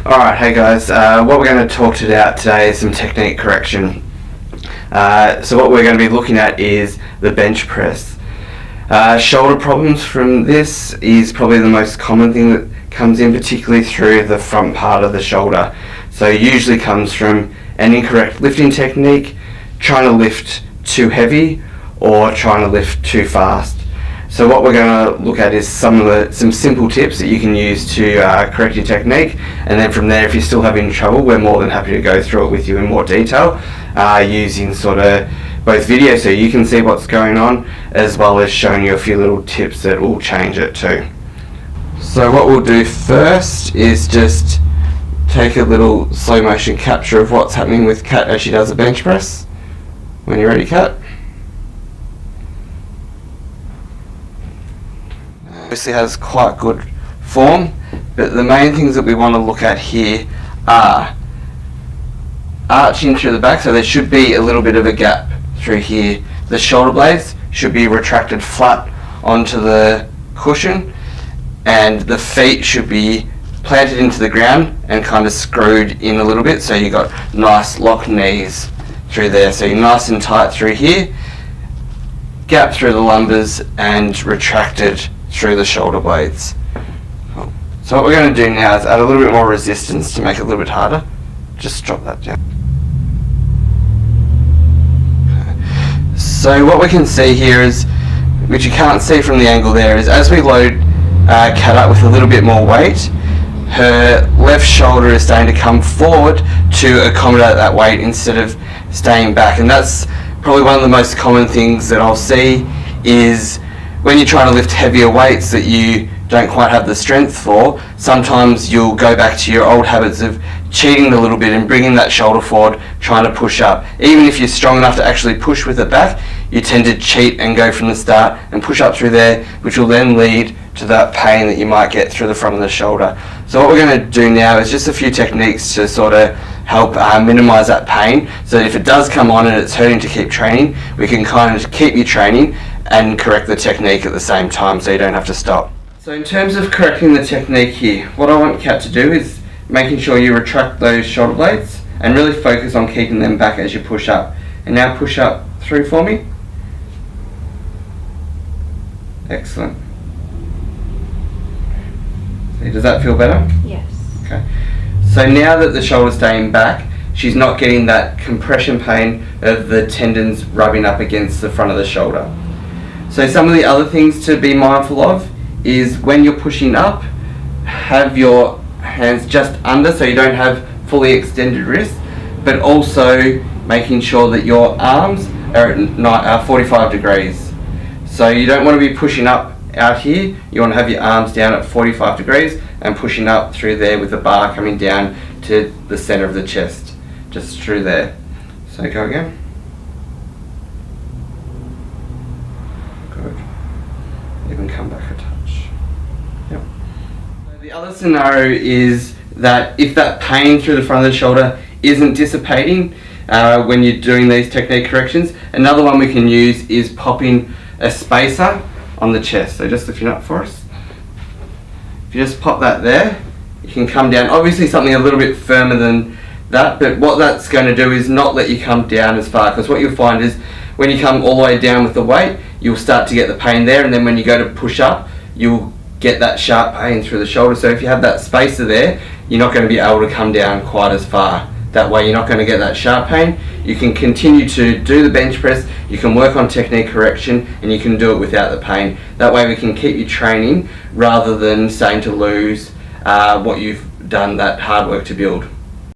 Alright, hey guys, what we're going to talk about today is some technique correction. So what we're going to be looking at is the bench press. Shoulder problems from this is probably the most common thing that comes in, particularly through the front part of the shoulder. So it usually comes from an incorrect lifting technique, trying to lift too heavy or trying to lift too fast. So what we're going to look at is some simple tips that you can use to correct your technique, and then from there, if you're still having trouble, we're more than happy to go through it with you in more detail, using sort of both video so you can see what's going on, as well as showing you a few little tips that will change it too. So what we'll do first is just take a little slow motion capture of what's happening with Kat as she does a bench press. When you're ready, Kat. Obviously has quite good form, but the main things that we want to look at here are arching through the back, so there should be a little bit of a gap through here. The shoulder blades should be retracted flat onto the cushion, and the feet should be planted into the ground and kind of screwed in a little bit, so you got nice locked knees through there. So you're nice and tight through here, gap through the lumbars, and retracted through the shoulder blades. So what we're going to do now is add a little bit more resistance to make it a little bit harder. Just drop that down. Okay. So what we can see here is, which you can't see from the angle there, is as we load Kat up with a little bit more weight, her left shoulder is starting to come forward to accommodate that weight instead of staying back. And that's probably one of the most common things that I'll see is when you're trying to lift heavier weights that you don't quite have the strength for, sometimes you'll go back to your old habits of cheating a little bit and bringing that shoulder forward, trying to push up. Even if you're strong enough to actually push with it back, you tend to cheat and go from the start and push up through there, which will then lead to that pain that you might get through the front of the shoulder. So what we're going to do now is just a few techniques to sort of help minimize that pain, so that if it does come on and it's hurting to keep training, we can kind of keep you training and correct the technique at the same time, so you don't have to stop. So in terms of correcting the technique here, what I want Kat to do is making sure you retract those shoulder blades and really focus on keeping them back as you push up. And now push up through for me. Excellent. See, does that feel better? Yes. Okay. So now that the shoulder's staying back, she's not getting that compression pain of the tendons rubbing up against the front of the shoulder. So some of the other things to be mindful of is when you're pushing up, have your hands just under so you don't have fully extended wrists, but also making sure that your arms are at 45 degrees. So you don't want to be pushing up out here, you want to have your arms down at 45 degrees and pushing up through there with the bar coming down to the center of the chest, just through there. So go again. Good. Even come back a touch. Yep. So the other scenario is that if that pain through the front of the shoulder isn't dissipating when you're doing these technique corrections, another one we can use is popping a spacer on the chest. So just lifting up for us. If you just pop that there, you can come down. Obviously something a little bit firmer than that, but what that's going to do is not let you come down as far, because what you'll find is when you come all the way down with the weight, you'll start to get the pain there, and then when you go to push up, you'll get that sharp pain through the shoulder. So if you have that spacer there, you're not going to be able to come down quite as far. That way you're not going to get that sharp pain. You can continue to do the bench press, you can work on technique correction, and you can do it without the pain. That way we can keep you training rather than starting to lose what you've done that hard work to build.